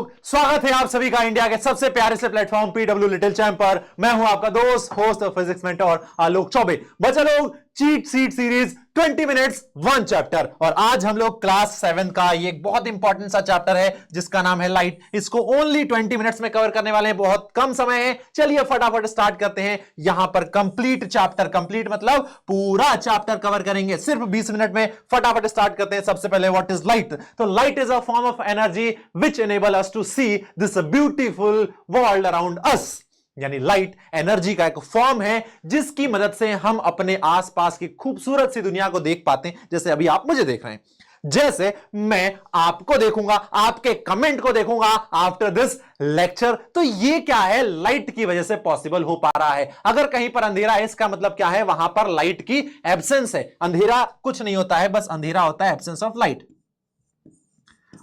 लोग, स्वागत है आप सभी का इंडिया के सबसे प्यारे से प्लेटफॉर्म पीडब्ल्यू लिटिल चैंप पर। मैं हूं आपका दोस्त होस्ट और फिजिक्स मेंटर आलोक चौबे। बच्चा लोग, cheat seat series 20 minutes 1 chapter, और आज हम लोग क्लास 7 का ये एक बहुत इंपॉर्टेंट सा चैप्टर है जिसका नाम है लाइट। इसको ओनली 20 मिनट्स में कवर करने वाले हैं, बहुत कम समय है। चलिए फटाफट स्टार्ट करते हैं। यहां पर कंप्लीट चैप्टर, कंप्लीट मतलब पूरा चैप्टर कवर करेंगे सिर्फ 20 मिनट में। फटाफट स्टार्ट करते हैं। सबसे पहले व्हाट इज लाइट? तो light is a form of energy which enable us to see this beautiful world around us. यानी लाइट एनर्जी का एक फॉर्म है जिसकी मदद से हम अपने आसपास की खूबसूरत सी दुनिया को देख पाते हैं। जैसे अभी आप मुझे देख रहे हैं, जैसे मैं आपको देखूंगा, आपके कमेंट को देखूंगा आफ्टर दिस लेक्चर। तो ये क्या है? लाइट की वजह से पॉसिबल हो पा रहा है। अगर कहीं पर अंधेरा है, इसका मतलब क्या है? वहां पर लाइट की एब्सेंस है। अंधेरा कुछ नहीं होता है, बस अंधेरा होता है एब्सेंस ऑफ लाइट।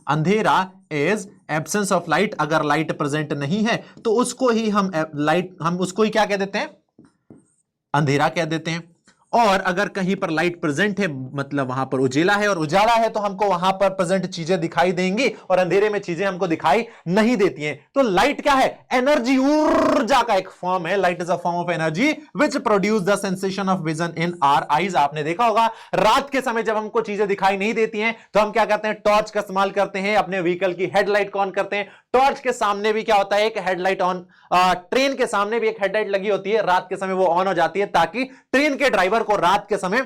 अंधेरा इज एब्सेंस ऑफ लाइट। अगर लाइट प्रेजेंट नहीं है तो उसको ही हम उसको ही क्या कह देते हैं? अंधेरा कह देते हैं। और अगर कहीं पर लाइट प्रेजेंट है मतलब वहां पर उजेला है, और उजाला है तो हमको वहां पर प्रेजेंट चीजें दिखाई देंगी, और अंधेरे में चीजें हमको दिखाई नहीं देती हैं। तो लाइट क्या है? एनर्जी, ऊर्जा का एक फॉर्म है। Light is a form of energy which produce the sensation of vision in our eyes. आपने देखा होगा रात के समय जब हमको चीजें दिखाई नहीं देती हैं तो हम क्या करते हैं? टॉर्च का इस्तेमाल करते हैं। अपने व्हीकल की हेडलाइट को ऑन करते हैं। टॉर्च के सामने भी क्या होता है? एक हेडलाइट ऑन। ट्रेन के सामने भी एक हेडलाइट लगी होती है, रात के समय वो ऑन हो जाती है ताकि ट्रेन के ड्राइवर को रात के समय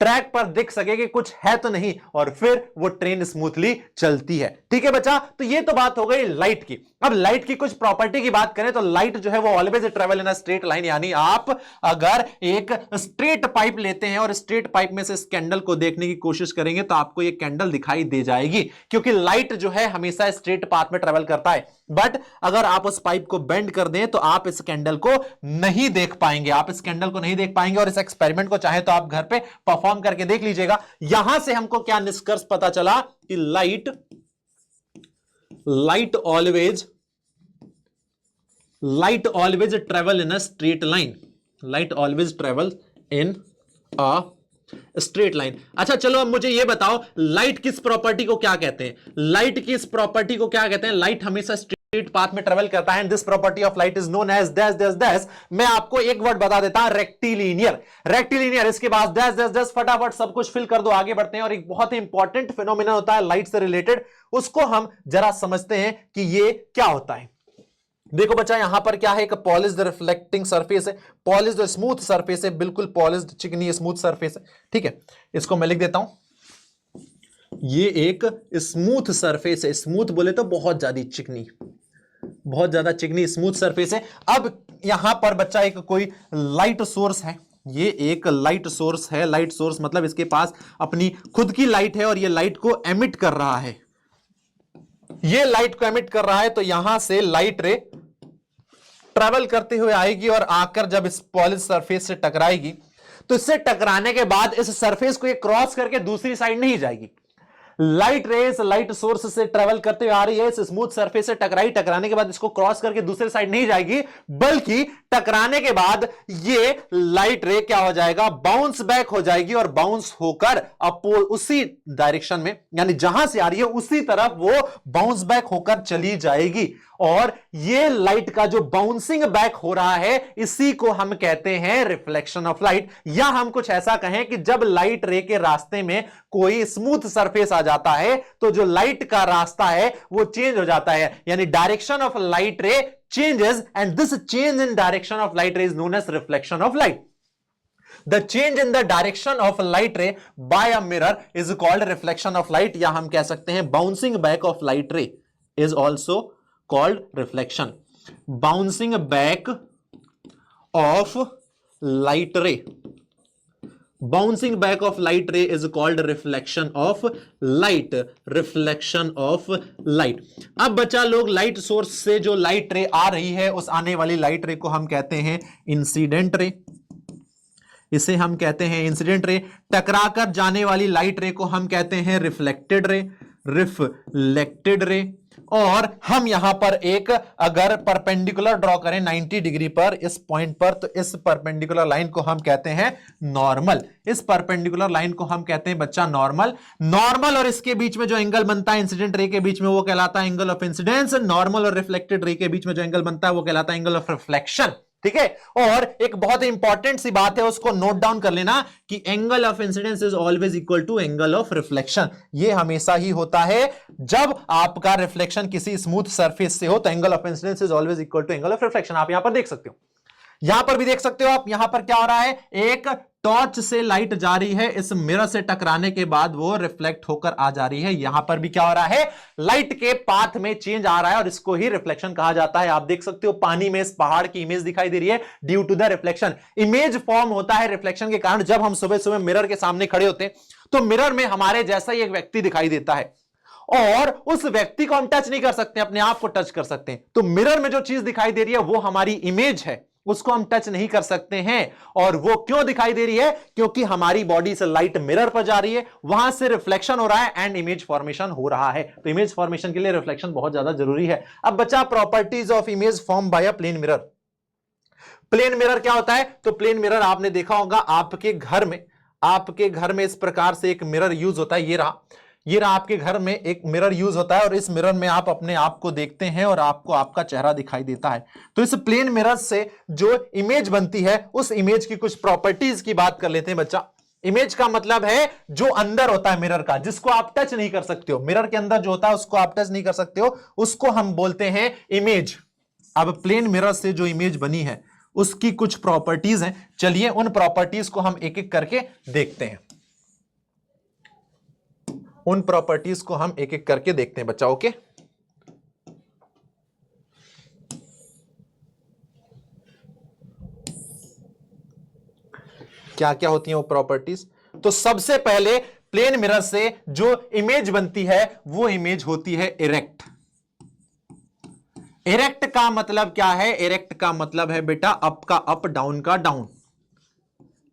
ट्रैक पर दिख सके कि कुछ है तो नहीं, और फिर वो ट्रेन स्मूथली चलती है। ठीक है बच्चा, तो ये तो बात हो गई लाइट की। अब लाइट की कुछ प्रॉपर्टी की बात करें तो लाइट जो है वो always travel in a straight line. यानी आप अगर एक स्ट्रेट पाइप लेते हैं और स्ट्रेट पाइप में से इस कैंडल को देखने की कोशिश करेंगे तो आपको ये कैंडल दिखाई दे जाएगी, क्योंकि लाइट जो है हमेशा स्ट्रेट पाथ में ट्रेवल करता है। बट अगर आप उस पाइप को बेंड कर दें तो आप इस कैंडल को नहीं देख पाएंगे। आप इस कैंडल को नहीं देख पाएंगे, और इस एक्सपेरिमेंट को चाहे तो आप घर पे परफॉर्म करके देख लीजिएगा। यहां से हमको क्या निष्कर्ष पता चला कि light always travel in a straight line. Light always travel in a straight line. अच्छा चलो अब मुझे यह बताओ, लाइट किस प्रॉपर्टी को क्या कहते हैं? लाइट की इस प्रॉपर्टी को क्या कहते हैं? लाइट हमेशा स्ट्रेट पाथ में ट्रेवल करता है, and this property of light is known as dash dash dash. मैं आपको एक वर्ड बता देता हूं, रेक्टिलिनियर। रेक्टिलिनियर, इसके बाद डैश डैश डैश। फटाफट सब कुछ फिल कर दो, आगे बढ़ते हैं। और एक बहुत ही इंपॉर्टेंट फिनोमिना होता है लाइट से रिलेटेड, उसको हम जरा समझते हैं कि ये क्या होता है। देखो बच्चा, यहां पर क्या है? एक पॉलिश्ड रिफ्लेक्टिंग सरफेस है, पॉलिश्ड स्मूथ सरफेस है, बिल्कुल पॉलिश्ड चिकनी स्मूथ सरफेस है। ठीक है, इसको मैं लिख देता हूं। ये एक स्मूथ सरफेस है। स्मूथ बोले तो बहुत ज्यादा चिकनी, बहुत ज्यादा चिकनी स्मूथ सरफेस है। अब यहां पर बच्चा एक कोई लाइट सोर्स है। ये एक लाइट सोर्स है। लाइट सोर्स मतलब इसके पास अपनी खुद की लाइट है, और ये लाइट को एमिट कर रहा है। ये लाइट को एमिट कर रहा है, तो यहां से लाइट रे ट्रेवल करते हुए आएगी, और आकर जब इस पॉलिश सरफेस से टकराएगी तो इससे टकराने के बाद इस सरफेस को ये क्रॉस करके दूसरी साइड नहीं जाएगी। लाइट रेस लाइट सोर्स से ट्रेवल करते हुए आ रही है, इस स्मूथ सरफेस से टकराई, टकराने के बाद इसको क्रॉस करके दूसरी साइड नहीं जाएगी, बल्कि टकराने के बाद ये लाइट रे क्या हो जाएगा? बाउंस बैक हो जाएगी, और बाउंस होकर उसी डायरेक्शन में, यानी जहां से आ रही है उसी तरफ वो बाउंस बैक होकर चली जाएगी। और ये लाइट का जो बाउंसिंग बैक हो रहा है, इसी को हम कहते हैं रिफ्लेक्शन ऑफ लाइट। या हम कुछ ऐसा कहें कि जब लाइट रे के रास्ते में कोई स्मूथ सरफेस आ जाता है तो जो लाइट का रास्ता है वो चेंज हो जाता है, यानी direction of light ray changes, and this change in direction of light ray is known as reflection of light. The change in the direction of light ray by a mirror is called reflection of light, या हम कह सकते हैं bouncing back of light ray is also called reflection. Bouncing back of light ray, bouncing back of light ray is called reflection of light. reflection of light. अब बच्चा लोग, light source से जो लाइट रे आ रही है, उस आने वाली लाइट रे को हम कहते हैं इंसिडेंट रे। इसे हम कहते हैं इंसिडेंट रे। टकराकर जाने वाली लाइट रे को हम कहते हैं रिफ्लेक्टेड रे। Reflected ray. और हम यहां पर एक अगर परपेंडिकुलर ड्रॉ करें 90 डिग्री पर इस पॉइंट पर, तो इस परपेंडिकुलर लाइन को हम कहते हैं नॉर्मल। इस परपेंडिकुलर लाइन को हम कहते हैं बच्चा नॉर्मल। नॉर्मल और इसके बीच में जो एंगल बनता है इंसिडेंट रे के बीच में, वो कहलाता है एंगल ऑफ इंसिडेंस। नॉर्मल और रिफ्लेक्टेड रे के बीच में जो एंगल बनता है वो कहलाता है एंगल ऑफ रिफ्लेक्शन। ठीक है, और एक बहुत इंपॉर्टेंट सी बात है, उसको नोट डाउन कर लेना कि angle of incidence is always equal to angle of reflection. ये हमेशा ही होता है जब आपका रिफ्लेक्शन किसी स्मूथ सरफेस से हो, तो angle of incidence is always equal to angle of reflection. आप यहां पर देख सकते हो, यहां पर भी देख सकते हो आप। यहां पर क्या हो रहा है, एक टॉर्च से लाइट जा रही है, इस मिरर से टकराने के बाद वो रिफ्लेक्ट होकर आ जा रही है। यहां पर भी क्या हो रहा है, लाइट के पाथ में चेंज आ रहा है और इसको ही रिफ्लेक्शन कहा जाता है। आप देख सकते हो पानी में इस पहाड़ की इमेज दिखाई दे रही है due to the reflection. Image form होता है रिफ्लेक्शन के कारण। जब हम सुबह सुबह मिरर के सामने खड़े होते हैं तो मिरर में हमारे जैसा ही एक व्यक्ति दिखाई देता है और उस व्यक्ति को हम टच नहीं कर सकते, अपने आप को टच कर सकते हैं। तो मिरर में जो चीज दिखाई दे रही है वो हमारी इमेज है, उसको हम टच नहीं कर सकते हैं। और वो क्यों दिखाई दे रही है, क्योंकि हमारी बॉडी से लाइट मिरर पर जा रही है, वहां से रिफ्लेक्शन हो रहा है एंड इमेज फॉर्मेशन हो रहा है। तो इमेज फॉर्मेशन के लिए रिफ्लेक्शन बहुत ज्यादा जरूरी है। अब बचा properties of image form by a plane mirror. Plane mirror क्या होता है, तो प्लेन मिरर आपने देखा होगा आपके घर में इस प्रकार से एक मिरर यूज होता है। ये रहा आपके घर में एक मिरर यूज होता है और इस मिरर में आप अपने आप को देखते हैं और आपको आपका चेहरा दिखाई देता है। तो इस प्लेन मिरर से जो इमेज बनती है उस इमेज की कुछ प्रॉपर्टीज की बात कर लेते हैं बच्चा। इमेज का मतलब है जो अंदर होता है मिरर का, जिसको आप टच नहीं कर सकते हो। मिरर के अंदर जो होता है उसको आप टच नहीं कर सकते हो, उसको हम बोलते हैं इमेज। अब प्लेन मिरर से जो इमेज बनी है उसकी कुछ प्रॉपर्टीज हैं। चलिए उन प्रॉपर्टीज को हम एक एक करके देखते हैं। उन प्रॉपर्टीज को हम एक एक करके देखते हैं बच्चा। ओके, क्या क्या होती हैं वो प्रॉपर्टीज। तो सबसे पहले प्लेन मिरर से जो इमेज बनती है वो इमेज होती है इरेक्ट। इरेक्ट का मतलब क्या है, इरेक्ट का मतलब है बेटा अप का अप, डाउन का डाउन।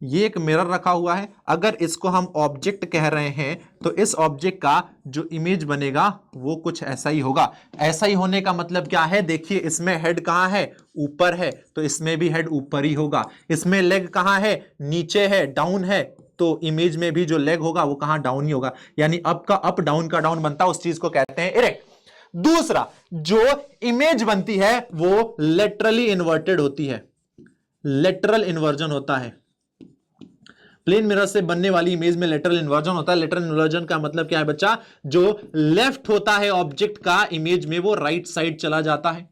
ये एक मिरर रखा हुआ है, अगर इसको हम ऑब्जेक्ट कह रहे हैं तो इस ऑब्जेक्ट का जो इमेज बनेगा वो कुछ ऐसा ही होगा। ऐसा ही होने का मतलब क्या है, देखिए इसमें हेड कहां है, ऊपर है, तो इसमें भी हेड ऊपर ही होगा। इसमें लेग कहां है, नीचे है, डाउन है, तो इमेज में भी जो लेग होगा वो कहां, डाउन ही होगा। यानी अप का अप, डाउन का डाउन बनता है, उस चीज को कहते हैं इरेक्ट। दूसरा, जो इमेज बनती है वो लेटरली इन्वर्टेड होती है, लेटरल इन्वर्जन होता है। प्लेन मिरर से बनने वाली इमेज में लेटरल इन्वर्जन होता है। लेटरल इन्वर्जन का मतलब क्या है बच्चा, जो लेफ्ट होता है ऑब्जेक्ट का इमेज में वो राइट साइड चला जाता है।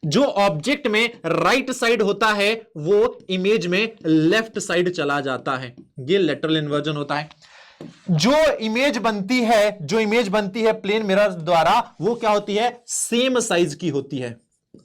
जो ऑब्जेक्ट में राइट साइड होता है वो इमेज में लेफ्ट साइड चला जाता है। ये लेटरल इन्वर्जन होता है। जो इमेज बनती है प्लेन मिरर द्वारा वो क्या होती है, सेम साइज की होती है,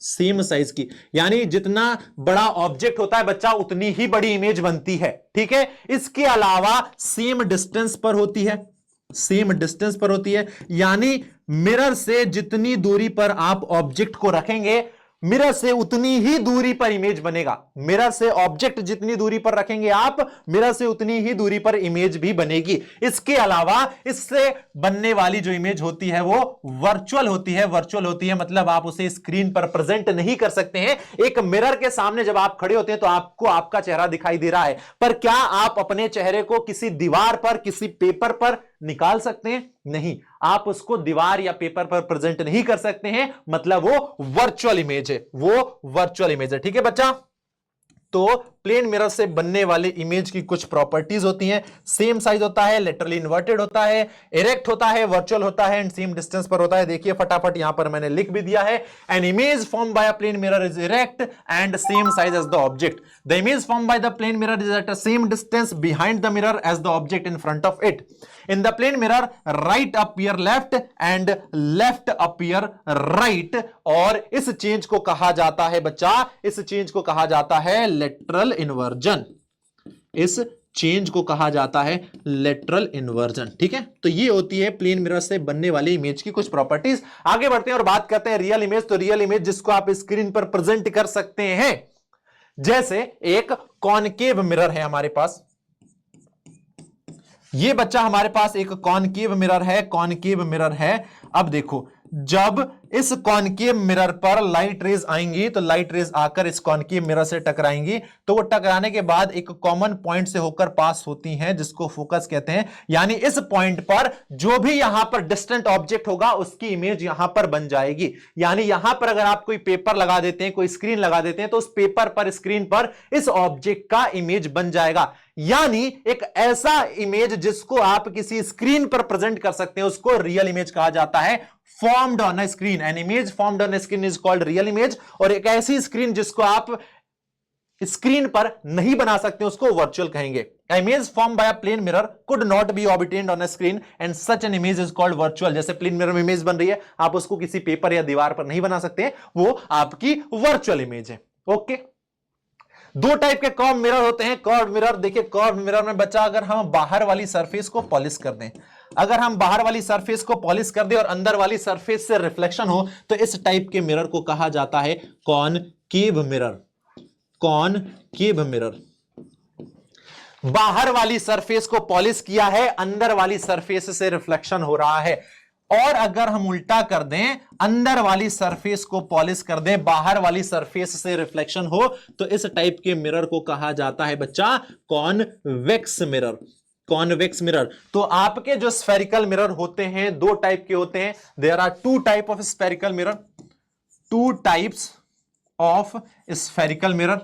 सेम साइज की। यानी जितना बड़ा ऑब्जेक्ट होता है बच्चा उतनी ही बड़ी इमेज बनती है। ठीक है, इसके अलावा सेम डिस्टेंस पर होती है, सेम डिस्टेंस पर होती है। यानी मिरर से जितनी दूरी पर आप ऑब्जेक्ट को रखेंगे मिरर से उतनी ही दूरी पर इमेज बनेगा। मिरर से ऑब्जेक्ट जितनी दूरी पर रखेंगे आप, मिरर से उतनी ही दूरी पर इमेज भी बनेगी। इसके अलावा इससे बनने वाली जो इमेज होती है वो वर्चुअल होती है। वर्चुअल होती है मतलब आप उसे स्क्रीन पर प्रेजेंट नहीं कर सकते हैं। एक मिरर के सामने जब आप खड़े होते हैं तो आपको आपका चेहरा दिखाई दे रहा है, पर क्या आप अपने चेहरे को किसी दीवार पर, किसी पेपर पर निकाल सकते हैं? नहीं, आप उसको दीवार या पेपर पर प्रेजेंट नहीं कर सकते हैं, मतलब वो वर्चुअल इमेज है, वो वर्चुअल इमेज है। ठीक है बच्चा, तो प्लेन मिरर से बनने वाले इमेज की कुछ प्रॉपर्टीज होती हैं। सेम साइज होता है, लेटरली इन्वर्टेड होता है, इरेक्ट होता है, वर्चुअल होता है एंड सेम डिस्टेंस पर होता है। देखिए फटाफट यहां पर मैंने लिख भी दिया है, an image form by a plane mirror is erect and same size as the object. The image form by the plane mirror is at a same distance behind the mirror as the object in front of it. In the plane mirror, right appear left and left appear right। और इस change को कहा जाता है बच्चा, इस change को कहा जाता है लेटरल इन्वर्जन। इस चेंज को कहा जाता है लेटरल इन्वर्जन। ठीक है, तो ये होती है प्लेन मिरर से बनने वाली इमेज की कुछ प्रॉपर्टीज। आगे बढ़ते हैं और बात करते हैं रियल इमेज। तो रियल इमेज जिसको आप स्क्रीन पर प्रेजेंट कर सकते हैं, जैसे एक कॉनकेव मिरर है हमारे पास। ये बच्चा हमारे पास एक कॉनकेव मिरर है, कॉनकेव मिरर है। अब देखो, जब इस कॉनकेव मिरर पर लाइट रेज आएंगी, तो लाइट रेज आकर इस कॉनकेव मिरर से टकराएंगी, तो वो टकराने के बाद एक कॉमन पॉइंट से होकर पास होती हैं, जिसको फोकस कहते हैं। यानी इस पॉइंट पर जो भी यहां पर डिस्टेंट ऑब्जेक्ट होगा उसकी इमेज यहां पर बन जाएगी। यानी यहां पर अगर आप कोई पेपर लगा देते हैं, कोई स्क्रीन लगा देते हैं, तो उस पेपर पर, स्क्रीन पर इस ऑब्जेक्ट का इमेज बन जाएगा। यानी एक ऐसा इमेज जिसको आप किसी स्क्रीन पर प्रेजेंट कर सकते हैं, उसको रियल इमेज कहा जाता है। Formed on a screen, an image formed on a screen is called real image. और एक ऐसी स्क्रीन जिसको आप स्क्रीन पर नहीं बना सकते उसको वर्चुअल कहेंगे। Image form by a plane mirror could not be obtained on a screen and such an image is called virtual. जैसे प्लेन मिरर में इमेज बन रही है, आप उसको किसी पेपर या दीवार पर नहीं बना सकते, वो आपकी वर्चुअल इमेज है। ओके, दो टाइप के कर्व मिरर होते हैं। कर्व मिरर, देखिए कर्व मिरर में बच्चा अगर हम बाहर वाली सरफेस को पॉलिश कर दें, अगर हम बाहर वाली सरफेस को पॉलिश कर दें और अंदर वाली सरफेस से रिफ्लेक्शन हो, तो इस टाइप के मिरर को कहा जाता है कॉनकेव मिरर। कॉनकेव मिरर, बाहर वाली सरफेस को पॉलिश किया है, अंदर वाली सरफेस से रिफ्लेक्शन हो रहा है। और अगर हम उल्टा कर दें, अंदर वाली सरफेस को पॉलिश कर दें, बाहर वाली सरफेस से रिफ्लेक्शन हो, तो इस टाइप के मिरर को कहा जाता है बच्चा कॉन्वेक्स मिरर। Convex mirror. तो आपके जो स्फेरिकल मिरर होते हैं दो टाइप के होते हैं। There are two type of spherical mirror, two types of spherical mirror.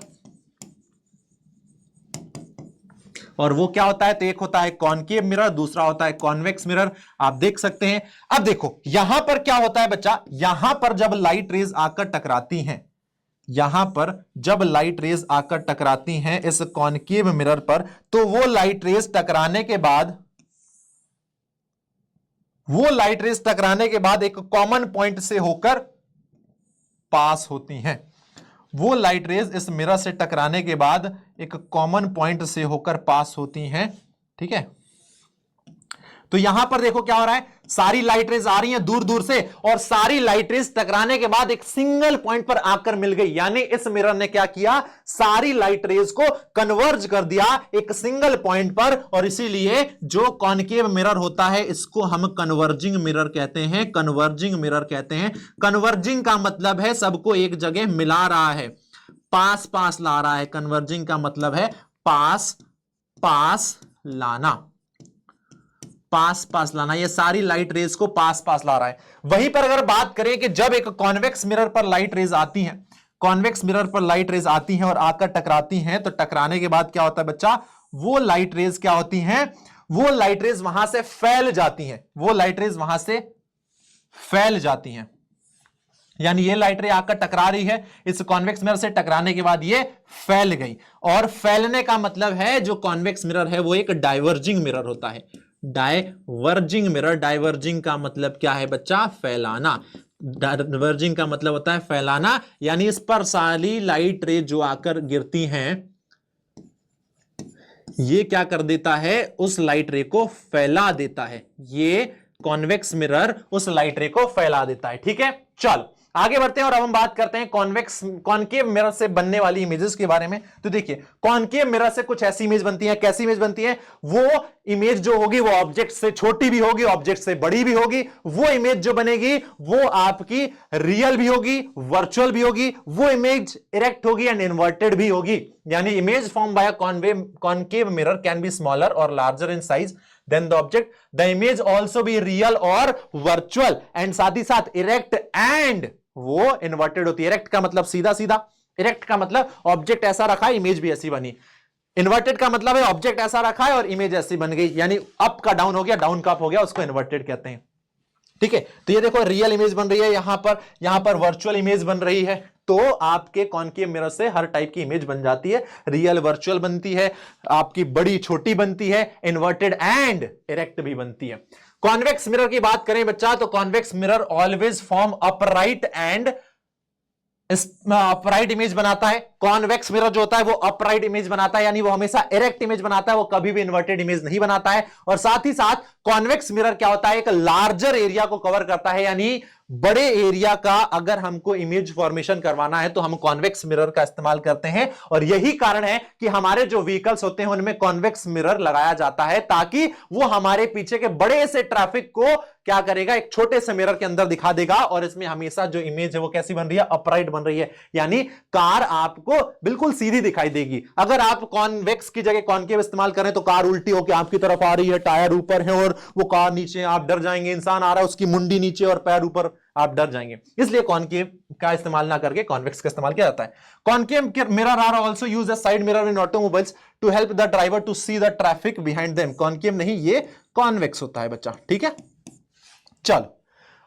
और वो क्या होता है, तो एक होता है कॉनकेव मिरर, दूसरा होता है कॉन्वेक्स मिरर। आप देख सकते हैं। अब देखो यहां पर क्या होता है बच्चा, यहां पर जब लाइट रेज आकर टकराती हैं, यहां पर जब लाइट रेज आकर टकराती हैं इस कॉनकेव मिरर पर, तो वो लाइट रेज टकराने के बाद, वो लाइट रेज टकराने के बाद एक कॉमन पॉइंट से होकर पास होती हैं। वो लाइट रेज इस मिरर से टकराने के बाद एक कॉमन पॉइंट से होकर पास होती हैं। ठीक है, तो यहां पर देखो क्या हो रहा है, सारी लाइट रेज आ रही हैं दूर दूर से, और सारी लाइट रेज टकराने के बाद एक सिंगल पॉइंट पर आकर मिल गई। यानी इस मिरर ने क्या किया, सारी लाइट रेज को कन्वर्ज कर दिया एक सिंगल पॉइंट पर। और इसीलिए जो कॉनकेव मिरर होता है इसको हम कन्वर्जिंग मिरर कहते हैं। कन्वर्जिंग मिरर कहते हैं। कन्वर्जिंग का मतलब है सबको एक जगह मिला रहा है, पास पास ला रहा है। कन्वर्जिंग का मतलब है पास पास लाना, पास पास लाना। ये सारी लाइट रेज को पास पास ला रहा है। वहीं पर अगर बात करें कि जब एक कॉन्वेक्स मिरर पर लाइट रेज आती हैं, कॉन्वेक्स मिरर पर लाइट रेज आती हैं और आकर टकराती हैं, तो टकराने के बाद क्या होता है बच्चा, वो लाइट रेज क्या होती हैं, वो लाइट रेज वहां से फैल जाती हैं। वो लाइट रेज वहां से फैल जाती हैं। यानी ये लाइट रे आकर टकरा रही है, इस कॉन्वेक्स मिरर से टकराने के बाद ये फैल गई। और फैलने का मतलब है जो कॉन्वेक्स मिरर है वो एक डाइवर्जिंग मिरर होता है। डाइवर्जिंग मिरर, डाइवर्जिंग का मतलब क्या है बच्चा, फैलाना। डाइवर्जिंग का मतलब होता है फैलाना। यानी इस पर सारी लाइट रे जो आकर गिरती हैं, ये क्या कर देता है, उस लाइट रे को फैला देता है। ये कॉन्वेक्स मिरर उस लाइट रे को फैला देता है। ठीक है, चलो आगे बढ़ते हैं और अब हम बात करते हैं कॉनकेव मिरर से बनने वाली इमेजेस के बारे में। तो देखिए कॉनकेव मिरर से कुछ ऐसी इमेज बनती है। कैसी इमेज बनती है, वो इमेज जो होगी वो ऑब्जेक्ट से छोटी भी होगी, ऑब्जेक्ट से बड़ी भी होगी। वो इमेज जो बनेगी वो आपकी रियल भी होगी, वर्चुअल भी होगी। वो इमेज इरेक्ट होगी एंड इन्वर्टेड भी होगी। यानी image form by concave mirror can be smaller और larger in size than the object. The image also be real और वर्चुअल, एंड साथ ही साथ इरेक्ट एंड वो इन्वर्टेड होती है। इरेक्ट का मतलब सीधा सीधा, इरेक्ट का मतलब ऑब्जेक्ट ऐसा रखा है, इमेज भी ऐसी बनी। इन्वर्टेड का मतलब है ऑब्जेक्ट ऐसा रखा है और इमेज ऐसी बन गई। यानी अप का डाउन हो गया, डाउन का अप हो गया, उसको इन्वर्टेड कहते हैं। ठीक है, तो ये देखो रियल इमेज बन रही है, यहां पर वर्चुअल इमेज बन रही है। तो आपके कॉनकेव मिरर से हर टाइप की इमेज बन जाती है। रियल वर्चुअल बनती है, आपकी बड़ी छोटी बनती है, इन्वर्टेड एंड इरेक्ट भी बनती है। कॉन्वेक्स मिरर की बात करें बच्चा, तो convex mirror always form upright and upright image बनाता है। कॉन्वेक्स मिरर जो होता है वो अपराइट इमेज बनाता है, यानी वो हमेशा इरेक्ट इमेज बनाता है, वो कभी भी इन्वर्टेड इमेज नहीं बनाता है। और साथ ही साथ कॉन्वेक्स मिरर क्या होता है, एक लार्जर एरिया को कवर करता है, यानी बड़े एरिया का अगर हमको इमेज फॉर्मेशन करवाना है तो हम कॉन्वेक्स मिरर का इस्तेमाल करते हैं, और यही कारण है कि हमारे जो व्हीकल्स होते हैं उनमें कॉन्वेक्स मिरर लगाया जाता है, ताकि वो हमारे पीछे के बड़े से ट्रैफिक को क्या करेगा, एक छोटे से मिरर के अंदर दिखा देगा, और इसमें हमेशा जो इमेज है वो कैसी बन रही है, अपराइट बन रही है, यानी कार आपको बिल्कुल सीधी दिखाई देगी। अगर आप कॉन्वेक्स की जगह कॉन्केव इस्तेमाल करें तो कार उल्टी होकर आपकी तरफ आ रही है, टायर ऊपर है और वो कार नीचे, आप डर जाएंगे। इंसान आ रहा है, उसकी मुंडी नीचे और पैर ऊपर, आप डर जाएंगे। इसलिए कॉन्केव का इस्तेमाल ना करके कॉन्वेक्स का इस्तेमाल किया जाता है। Concave mirror are also used as side mirror in automobiles to help the driver to see the traffic behind them. Concave नहीं, ये कॉन्वेक्स होता है बच्चा, ठीक है। चलो,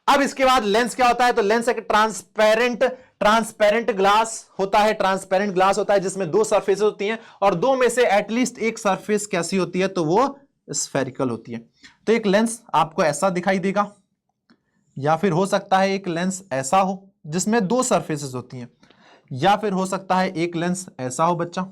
अब इसके बाद लेंस क्या होता है, तो लेंस एक ट्रांसपेरेंट ग्लास होता है। ट्रांसपेरेंट ग्लास होता है जिसमें दो सरफेस होती हैं, और दो में से एटलीस्ट एक सरफेस कैसी होती है, तो वो स्फेरिकल होती है। तो एक लेंस आपको ऐसा दिखाई देगा, या फिर हो सकता है एक लेंस ऐसा हो जिसमें दो सरफेसेस होती हैं, या फिर हो सकता है एक लेंस ऐसा हो बच्चा,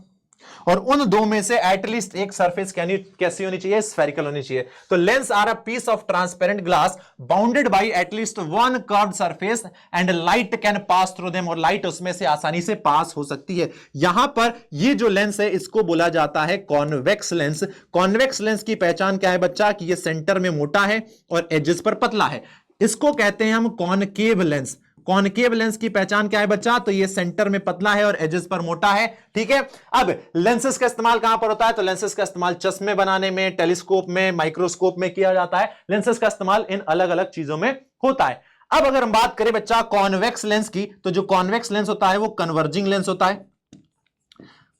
और उन दो में से एटलीस्ट एक सरफेस कैसी होनी चाहिए, स्फेरिकल होनी चाहिए। तो lens are a piece of transparent glass bounded by at least one curved surface and light can pass through them, और लाइट उसमें से आसानी से पास हो सकती है। यहां पर ये जो लेंस है इसको बोला जाता है कॉन्वेक्स लेंस। कॉन्वेक्स लेंस की पहचान क्या है बच्चा, कि ये सेंटर में मोटा है और एजेस पर पतला है। इसको कहते हैं हम कॉनकेव लेंस। कॉनकेव लेंस की पहचान क्या है बच्चा, तो ये सेंटर में पतला है और एजेस पर मोटा है, ठीक है। अब लेंसेस का इस्तेमाल कहां पर होता है, तो लेंसेस का इस्तेमाल चश्मे बनाने में, टेलीस्कोप में, माइक्रोस्कोप में किया जाता है। लेंसेस का इस्तेमाल इन अलग अलग चीजों में होता है। अब अगर हम बात करें बच्चा कॉन्वेक्स लेंस की, तो जो कॉन्वेक्स लेंस होता है वो कन्वर्जिंग लेंस होता है।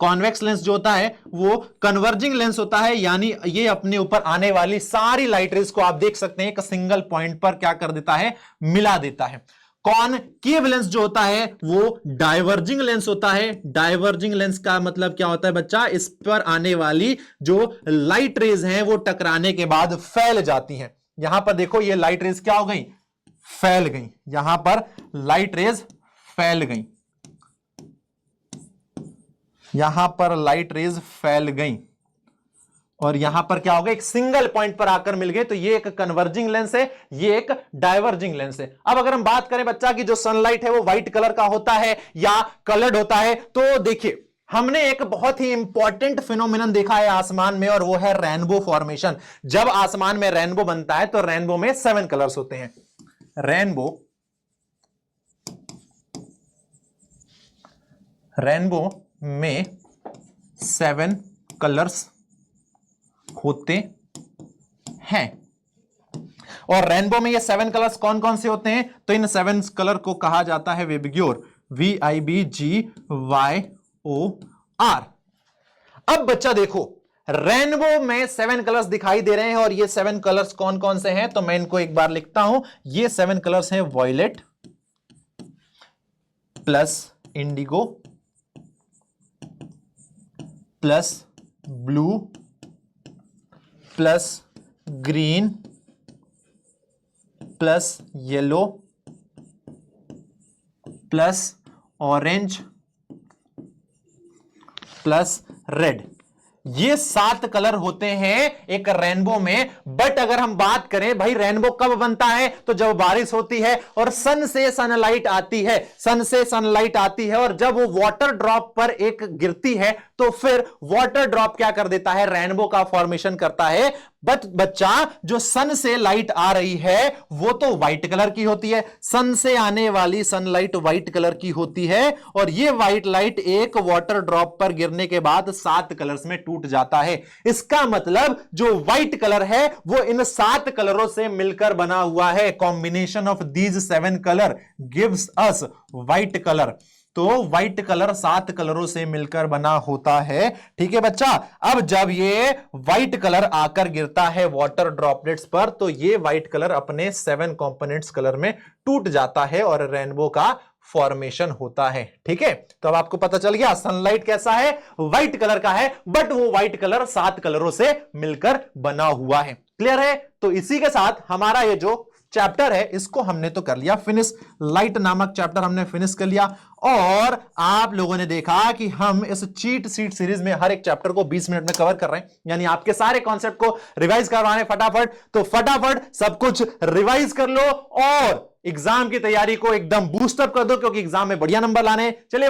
कॉन्वेक्स लेंस जो होता है वो कन्वर्जिंग लेंस होता है, यानी ये अपने ऊपर आने वाली सारी लाइट रेज को आप देख सकते हैं एक सिंगल पॉइंट पर क्या कर देता है, मिला देता है। कॉनकेव लेंस जो होता है वो डाइवर्जिंग लेंस होता है। डाइवर्जिंग लेंस का मतलब क्या होता है बच्चा, इस पर आने वाली जो लाइट रेज हैं वो टकराने के बाद फैल जाती हैं। यहां पर देखो ये लाइट रेज क्या हो गई, फैल गई। यहां पर लाइट रेज फैल गई, यहां पर लाइट रेज फैल गई, और यहां पर क्या हो गया, एक सिंगल पॉइंट पर आकर मिल गए। तो ये एक कन्वर्जिंग लेंस है, ये एक डाइवर्जिंग लेंस है। अब अगर हम बात करें बच्चा की जो सनलाइट है वो व्हाइट कलर का होता है या कलर्ड होता है, तो देखिए हमने एक बहुत ही इंपॉर्टेंट फिनोमिनन देखा है आसमान में, और वो है रेनबो फॉर्मेशन। जब आसमान में रेनबो बनता है तो रेनबो में 7 कलर्स होते हैं। रेनबो में 7 कलर्स होते हैं, और रेनबो में ये 7 कलर्स कौन कौन से होते हैं, तो इन 7 कलर को कहा जाता है विबग्योर, VIBGYOR। अब बच्चा देखो रेनबो में 7 कलर्स दिखाई दे रहे हैं, और ये 7 कलर्स कौन कौन से हैं, तो मैं इनको एक बार लिखता हूं। ये 7 कलर्स हैं violet plus indigo plus blue plus green plus yellow plus orange plus red. ये 7 कलर होते हैं एक रेनबो में। बट अगर हम बात करें भाई रेनबो कब बनता है, तो जब बारिश होती है और सन से सनलाइट आती है, सन से सनलाइट आती है, और जब वो वाटर ड्रॉप पर एक गिरती है तो फिर वाटर ड्रॉप क्या कर देता है, रेनबो का फॉर्मेशन करता है। बट बच्चा जो सन से लाइट आ रही है वो तो व्हाइट कलर की होती है, सन से आने वाली सनलाइट व्हाइट कलर की होती है, और ये व्हाइट लाइट एक वाटर ड्रॉप पर गिरने के बाद 7 कलर्स में टूट जाता है। इसका मतलब जो व्हाइट कलर है वो इन 7 कलरों से मिलकर बना हुआ है। Combination of these 7 colour gives us white colour. तो व्हाइट कलर 7 कलरों से मिलकर बना होता है, ठीक है बच्चा। अब जब ये व्हाइट कलर आकर गिरता है वाटर ड्रॉपलेट्स पर, तो ये व्हाइट कलर अपने 7 कंपोनेंट्स कलर में टूट जाता है और रेनबो का फॉर्मेशन होता है, ठीक है। तो अब आपको पता चल गया सनलाइट कैसा है, व्हाइट कलर का है, बट वो व्हाइट कलर 7 कलरों से मिलकर बना हुआ है। क्लियर है। तो इसी के साथ हमारा ये जो चैप्टर है इसको हमने तो कर लिया फिनिश, लाइट नामक चैप्टर हमने फिनिश कर लिया। और आप लोगों ने देखा कि हम इस चीट सीट सीरीज में हर एक चैप्टर को 20 मिनट में कवर कर रहे हैं, यानी आपके सारे कॉन्सेप्ट को रिवाइज करवाने फटाफट। तो फटाफट सब कुछ रिवाइज कर लो और एग्जाम की तैयारी को एकदम बूस्टअप कर दो, क्योंकि एग्जाम में बढ़िया नंबर लाने हैं। चलिए